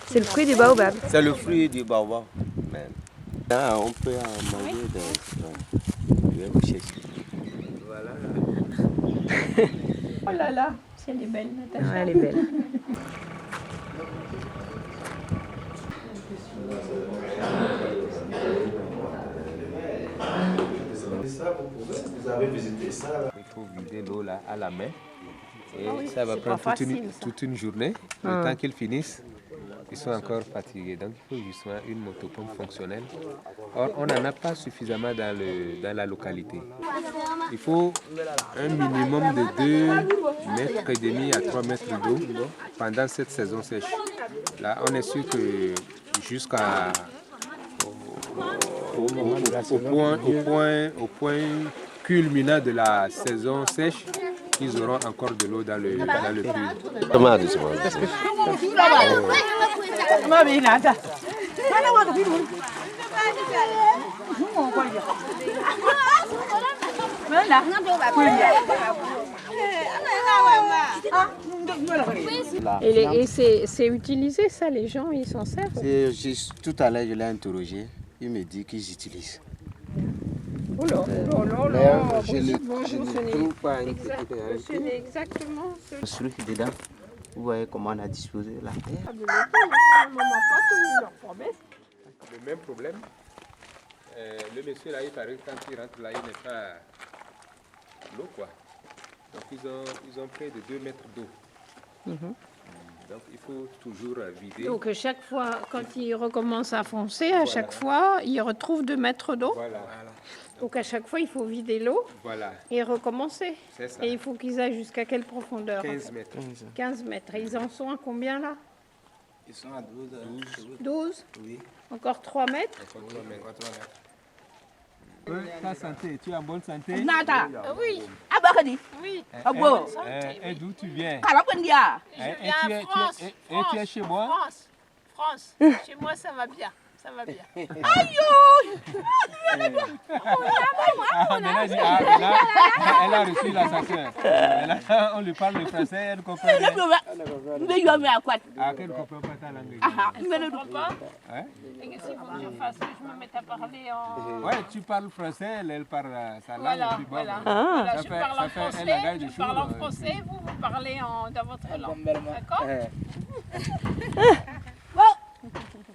C'est le fruit du baobab. C'est le fruit du baobab. Là, on peut en manger je vais vous chercher. Voilà. Oh là là, si elle est belle, Natacha. Ouais, elle est belle. Ça, vous avez visité ça. Il faut vider l'eau là à la main. Et ça va prendre toute une journée. Le temps qu'ils finissent, ils sont encore fatigués. Donc il faut justement une motopompe fonctionnelle. Or, on n'en a pas suffisamment dans la localité. Il faut un minimum de 2,5 mètres à 3 mètres d'eau pendant cette saison sèche. Là, on est sûr que jusqu'à au point culminant de la saison sèche, ils auront encore de l'eau dans le puits. Et c'est utilisé ça, les gens, ils s'en servent? Tout à l'heure, je l'ai interrogé, il me dit qu'ils utilisent. Oh là là là, je ne trouve pas ce n'est exactement ce truc dedans. Vous voyez comment on a disposé la terre. Le même problème. Le monsieur là, il paraît que quand il rentre là, il n'est pas l'eau quoi. Donc ils ont près de 2 mètres d'eau. Donc il faut toujours vider. Donc chaque fois, quand il recommence à foncer, à chaque fois, il retrouve 2 mètres d'eau. Voilà. Donc à chaque fois, il faut vider l'eau et recommencer. C'est ça. Et il faut qu'ils aillent jusqu'à quelle profondeur? 15 mètres. 15 mètres. Et ils en sont à combien là? Ils sont à 12. 12? Oui. Encore 3 mètres? Encore 3 mètres. Ta santé, tu es en bonne santé? Nata. Oui. Abakadi. Oui. Abo. Et d'où tu viens? Kalabandia. Je viens en France. Et tu es chez moi? France. Chez moi, ça va bien. Ça va bien. Elle a reçu la sacrée. On lui parle le français, elle comprend rien. Elle ne comprend pas ta langue. Je ne comprends pas. Et qu'est-ce qu'il faut que je fasse? Je me mette à parler en... Ouais, tu parles français, elle parle sa langue. Voilà. Ça Je fait parle en un français, langage de je parle en jour. français, vous parlez dans votre langue. D'accord?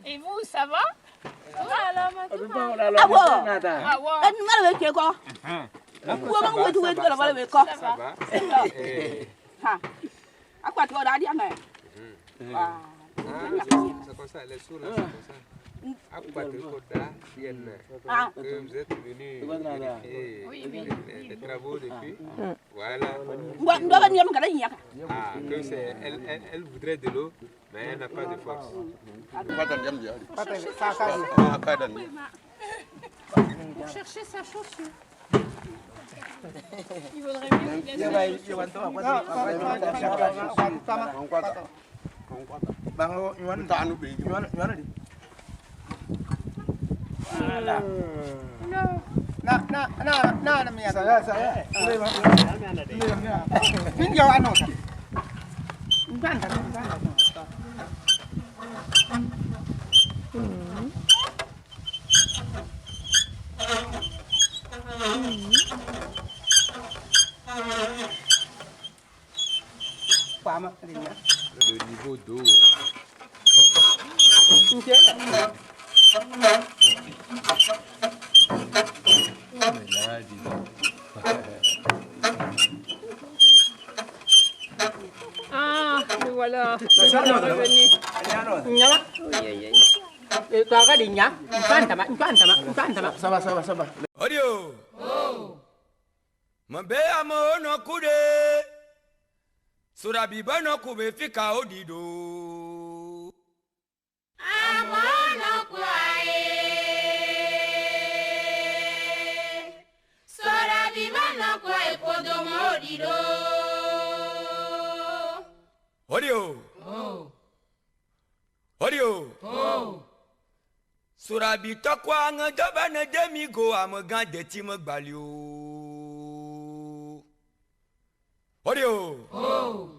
Et vous, ça va? C'est comme ça, les sourds là, c'est comme ça. Que vous êtes venus vérifier les travaux depuis. Voilà. Elle voudrait de l'eau, mais elle n'a pas de force. Pour chercher sa chaussure. Il vaudrait mieux qu'il laisse Le niveau d'eau. Là, dis donc. Ah, le voilà. C'est revenu. Ça va. Audio. Mambe amo no kude. Surabi bano kube fika odido. Amo no kwae. Surabi bano kwae podomo odido. Odio. Oh. Odio. Oh. Surabi tokwa ngadoba na demigo amagan de tim gbalio. Odio. Oh.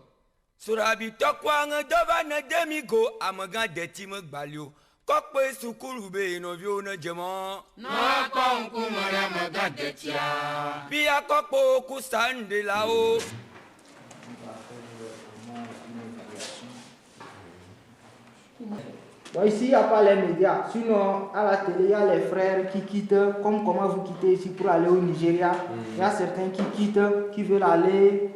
Surabi tokwa ngadoba na demigo amagan de tim gbalio. Kokpe sukuru be no vio na jema. Na konku mara amagan de tia. Pia kokpo kusande lao. Bon, ici, il n'y a pas les médias. Sinon, à la télé, il y a les frères qui quittent, comme comment vous quittez ici pour aller au Nigeria. Il y a certains qui quittent, qui veulent aller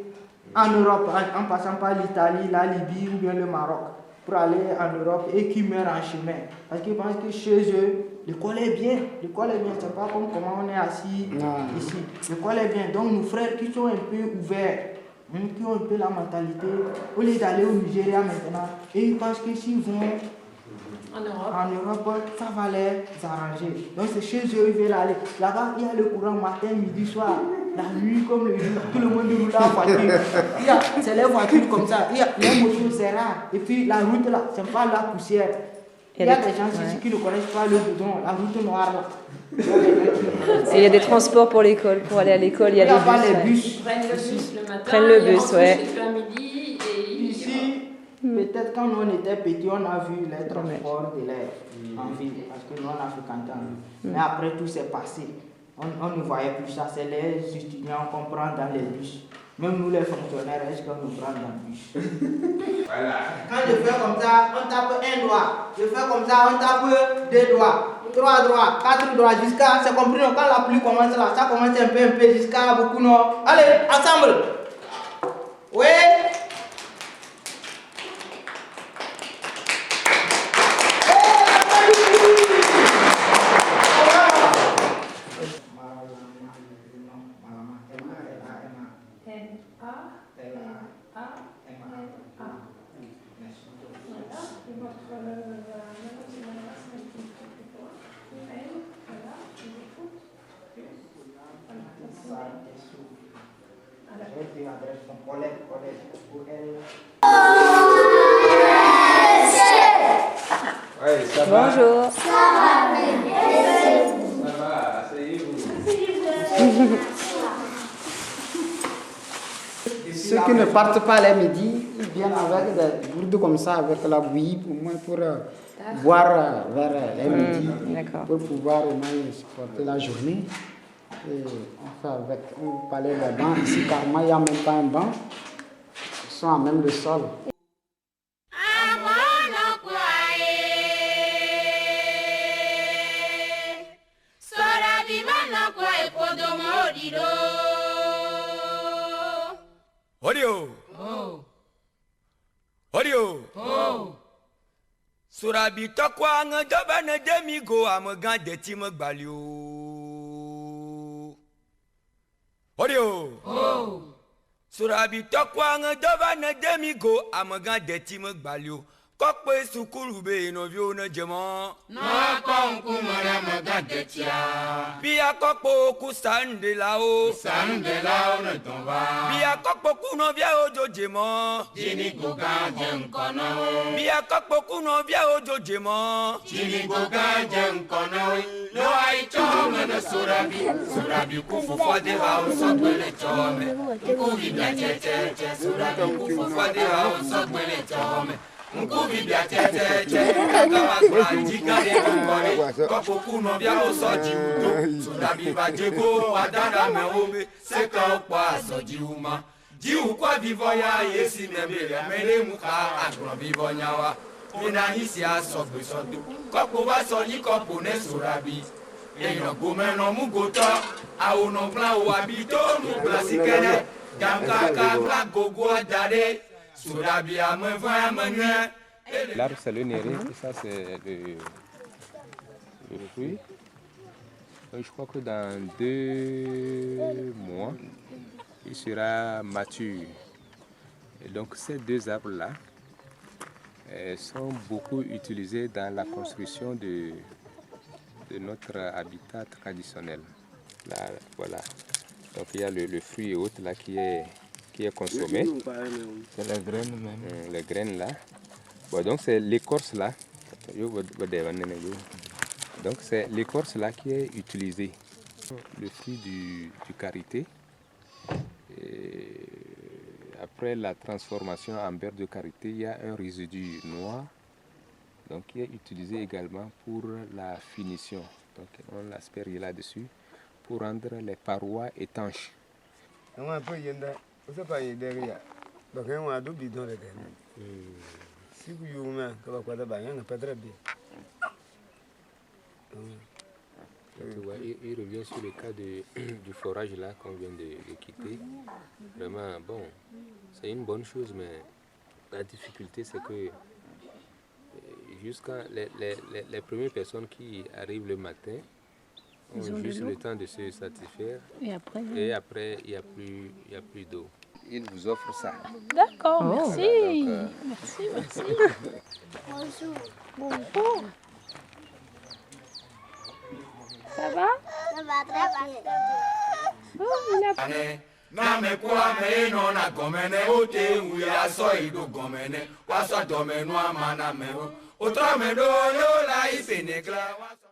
en Europe, en passant par l'Italie, la Libye ou bien le Maroc, pour aller en Europe et qui meurent en chemin. Parce qu'ils pensent que chez eux, l'école est bien. L'école est bien. C'est pas comme comment on est assis ici. L'école est bien. Donc, nos frères qui sont un peu ouverts, qui ont un peu la mentalité, au lieu d'aller au Nigeria maintenant, et ils pensent que s'ils vont en Europe, ça va les arranger. Donc c'est chez eux, ils veulent aller. Là-bas, il y a le courant matin, midi, soir, la nuit comme le jour, tout le monde roule en voiture. C'est les voitures comme ça, il y a les motos, c'est rare. Et puis la route là, c'est pas la poussière. Il y a des gens ici qui ne connaissent pas le goudron, la route noire là. Et il y a des transports pour l'école, pour aller à l'école, il y a des bus. Pas les bus. Ils prennent le bus le matin. Prennent le bus, ouais. Midi et ici, peut-être quand on était petit, on a vu les transports d'élèves en ville, parce que nous on a fréquenté en ville. Mais après tout s'est passé. On ne voyait plus ça, c'est les étudiants qu'on prend dans les bus. Même nous les fonctionnaires, est-ce qu'on nous prend dans le bus? Voilà. Quand je fais comme ça, on tape un doigt. Je fais comme ça, on tape deux doigts, trois doigts, quatre doigts, jusqu'à, c'est compris, quand la pluie commence là, ça commence un peu, jusqu'à beaucoup, non? Allez, ensemble! Oui! Bonjour. Ceux qui ne partent pas les midis, ils viennent avec des gourdes comme ça, avec la bouillie, pour moi, pour boire vers les midis, pour pouvoir au moins supporter la journée. Et on fait avec, on parlait des bancs. Ici, carrément, il n'y a même pas un banc. Ils sont à même le sol. Odio. Oh. Odio. Oh. Surabi tokwa ngadoba na demigo amagan de tim gbalio. Odio. Oh. Surabi tokwa ngadoba na demigo amagan de tim gbalio. Kokpe sukuru be no vio na jema. Na konku mara amagan de tia. Pia kokpo kusande lao. Kusande lao ne tomba. Pia kokpo kuno via ojo jema. Jini goga jenkono. Pia kokpo kuno via ojo jema. Jini goga jenkono. No ai chome na surabi. Surabi kufu fade hao sotwele chome. Kuvi bia cheche. Surabi kufu fade hao sotwele chome. Nkubi bia cheche. Kama kwa jikade kumbore. Kopo kuno via osoji udo. Surabi bajeko wadanda meobe. Seka okwa soji uma. Jiu kwa vivoya yesi nebele. Mele muka agro vivonyawa. Mina hisi asogbe sodo. Kopo wasonyi kopo ne surabi. Èèyàn gómìnà mú gòtọ́ àwòrán plan òwàbí tó mú plasikẹ́nẹ́ gàmkàkà plan gogo àdàdé sòdàbí àmọ́fọ́ àmọ́nùẹ́. L'arbre c'est le néré et ça c'est le fruit. Je crois que dans 2 mois il sera mature. Et donc ces deux arbres-là sont beaucoup utilisés dans la construction de notre habitat traditionnel. Là, voilà. Donc il y a le fruit et autres là qui est consommé. C'est la graine même. Les graines là. Bon, donc c'est l'écorce là. Donc c'est l'écorce là qui est utilisée. Le fruit du karité. Et après la transformation en beurre de karité, il y a un résidu noir donc, qui est utilisé également pour la finition. Donc on l'asperge là-dessus pour rendre les parois étanches. Il revient sur le cas du forage là qu'on vient de quitter. Vraiment, bon, c'est une bonne chose, mais la difficulté c'est que jusqu'à les premières personnes qui arrivent le matin ont juste le temps de se satisfaire. Et après il n'y a plus d'eau. Il vous offre ça. D'accord, merci. Voilà, donc, merci. Bonjour. Bonjour. Ça va? Ça va très bien. Oh, il a... Na me kwa me no na gomene o te uya so ido gomene wa so do me no amana me o tra me do yo la ipenegla wa so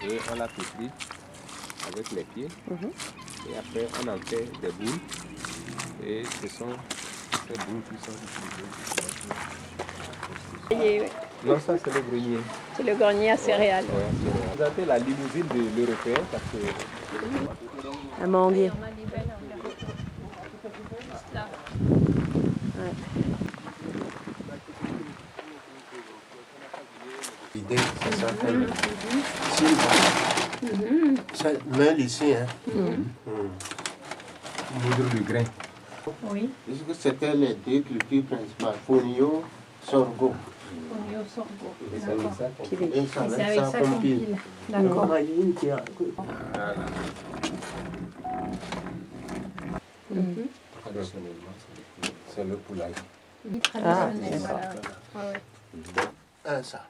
et on la pétrit avec les pieds. Et après on en fait des boules et ce sont ces boules qui sont utilisées. Non, ça c'est le grenier. C'est le grenier à céréales. Ouais, vous avez la limousine de l'Européen parce que... Amandier. L'idée, c'est ça. Ça mêle ici, hein. Moudre du grain. Oui. Est-ce que c'était les deux cultures principales, fonio, sorgho? Fonio, sorgho. C'est avec ça qu'on pile. Et ça avec ça qu'on pile. D'accord. Traditionnellement, c'est le poulailler. Traditionnel, voilà. Un ça.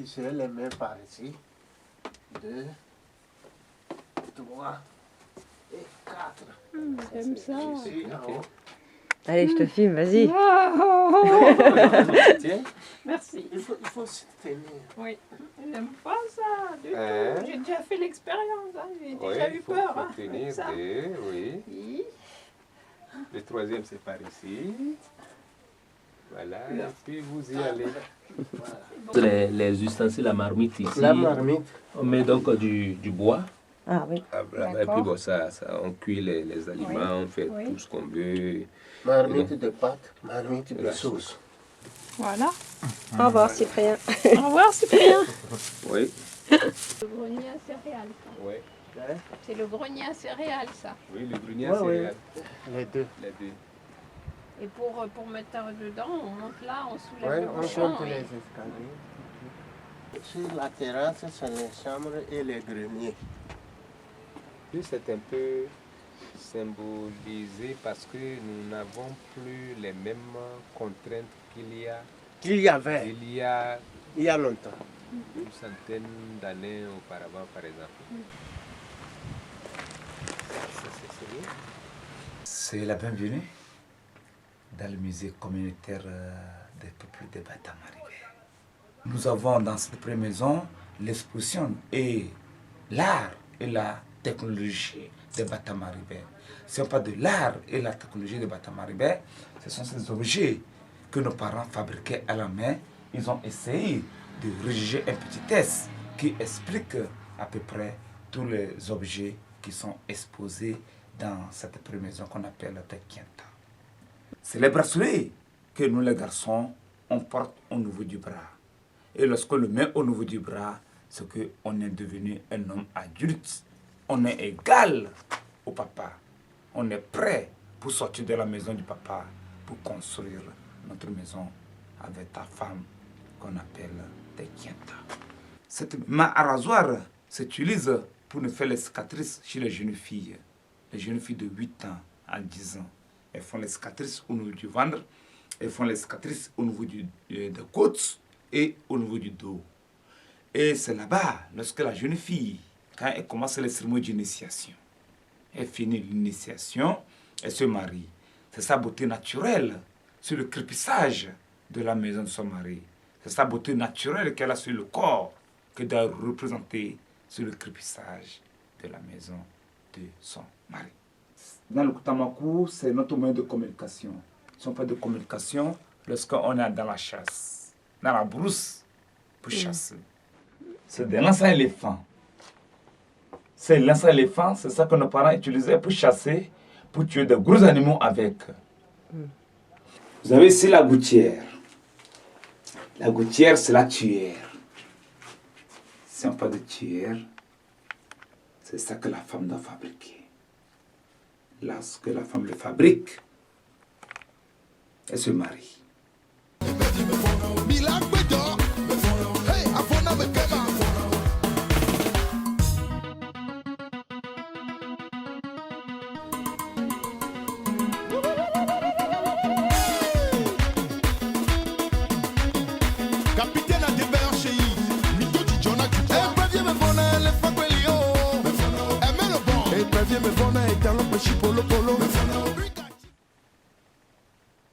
Ici, les mains par ici. 2, 3 et 4. J'aime ça. Ici, en haut. Allez, je te filme, vas-y. Tiens. Merci. Il faut se tenir. Oui, je n'aime pas ça du tout. J'ai déjà fait l'expérience, hein. J'ai déjà eu peur. Il faut tenir ça. Oui. Le troisième, c'est par ici. Voilà, et puis vous y allez. Les ustensiles, la marmite ici. La marmite. On met donc du bois. Ah oui. Et puis bon, ça, on cuit les aliments, on fait tout ce qu'on veut. Marmite de pâte, marmite de sauce. Voilà. Au revoir, Cyprien. Au revoir, Cyprien. Oui. Le grenier à céréales. Oui. C'est le grenier à céréales, ça. Oui, le grenier à céréales. Les deux. Et pour mettre dedans, on monte là, on soulève le on bouchon. monte les escaliers. Sur la terrasse, c'est les chambres et les greniers. Puis c'est un peu symbolisé parce que nous n'avons plus les mêmes contraintes qu'il y avait il y a longtemps. Une centaine d'années auparavant, par exemple. C'est la bienvenue dans le musée communautaire des peuples de Batamaribé. Nous avons dans cette première maison l'exposition et l'art et la technologie de Batamaribé. Ce n'est pas de l'art et la technologie de Batamaribé, ce sont ces objets que nos parents fabriquaient à la main. Ils ont essayé de rédiger un petit test qui explique à peu près tous les objets qui sont exposés dans cette première maison qu'on appelle le Tekienta. c'est les bracelets que nous les garçons, on porte au niveau du bras. Et lorsqu'on le met au niveau du bras, c'est qu'on est devenu un homme adulte. On est égal au papa. On est prêt pour sortir de la maison du papa, pour construire notre maison avec ta femme qu'on appelle Tekienta. Cette main à rasoir s'utilise pour nous faire les cicatrices chez les jeunes filles. Les jeunes filles de 8 ans à 10 ans. Elles font les cicatrices au niveau du ventre, elles font les cicatrices au niveau des côtes et au niveau du dos. Et c'est là-bas, lorsque la jeune fille, quand elle commence les cérémonies d'initiation, elle finit l'initiation, elle se marie. C'est sa beauté naturelle sur le crépissage de la maison de son mari. C'est sa beauté naturelle qu'elle a sur le corps que doit représenter sur le crépissage de la maison de son mari. Dans le Kutamaku, c'est notre moyen de communication. Si on parle de communication, lorsqu'on est dans la chasse, dans la brousse, pour chasser. C'est des lances à éléphants. Ces lances à éléphants, c'est ça que nos parents utilisaient pour chasser, pour tuer de gros animaux avec. Vous avez ici la gouttière. La gouttière, c'est la tuyère. Si on parle de tuyère, c'est ça que la femme doit fabriquer. Lorsque la femme le fabrique, elle se marie.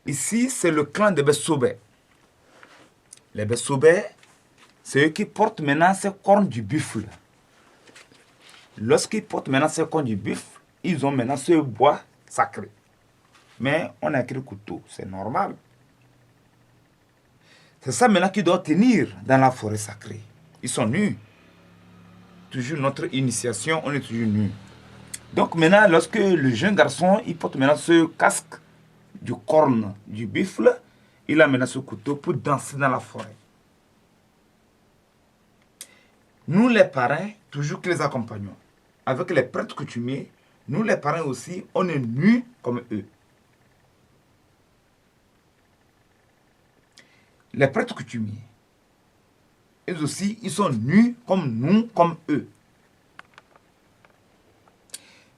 Ici, c'est le clan des Bessobé. Les Bessobé, c'est eux qui portent maintenant ces cornes du buffle. Lorsqu'ils portent maintenant ces cornes du buffle, ils ont maintenant ce bois sacré. Mais on a écrit couteau, c'est normal. C'est ça maintenant qu'ils doivent tenir dans la forêt sacrée. Ils sont nus. Toujours notre initiation, on est toujours nus. Donc maintenant, lorsque le jeune garçon, il porte maintenant ce casque du corne du buffle, il a maintenant ce couteau pour danser dans la forêt. Nous les parrains, toujours que les accompagnons, avec les prêtres coutumiers, nous les parrains aussi, on est nus comme eux. Les prêtres coutumiers, eux aussi, ils sont nus comme nous, comme eux.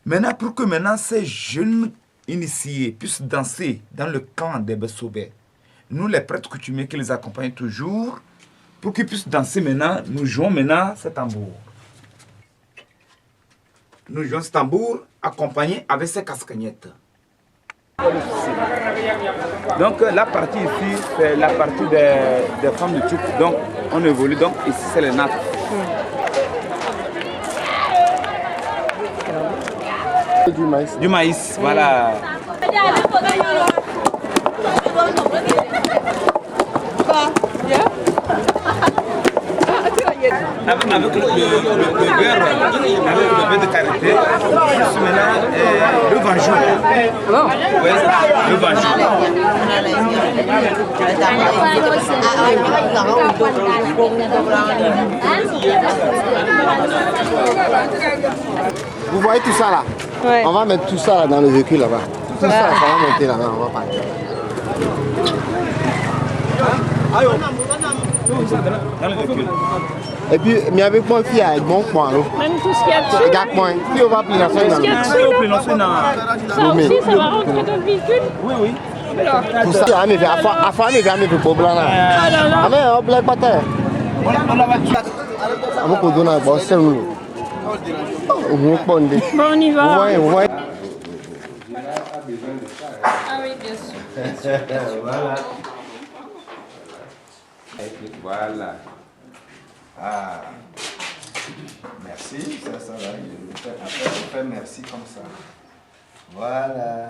Maintenant, pour que maintenant ces jeunes initiés puissent danser dans le camp des Bessobé, nous les prêtres coutumiers qui les accompagnent toujours, pour qu'ils puissent danser maintenant, nous jouons maintenant ce tambour. Nous jouons ce tambour accompagné avec ces cascagnettes. Donc la partie ici, c'est la partie des femmes de Tchouk. Donc on évolue, donc ici c'est les nappes. Du maïs. Du maïs, voilà. Avec le beurre de karité, maintenant le vanjou. Oui, le vanjou. Vous voyez tout ça là? Ouais. On va mettre tout ça là dans le véhicule là-bas. Tout ça, ça va monter là-bas, on va partir. Dans le véhicule. Et puis, mais avec mon fille, avec mon point. Même tout ce qu'il y a dessus. Regarde moi. Puis on va plier la scène dans le véhicule. Ça aussi, ça va rentrer dans le véhicule? Oui, oui. Tout ça, il y a un problème là. Ah mais on blague pas terre. On va tuer. On va donner un bon seul. Bon, on y va. Vous voyez. Ah oui, bien sûr. Voilà. Voilà. Ah. Merci, ça va. Après, on fait merci comme ça. Voilà.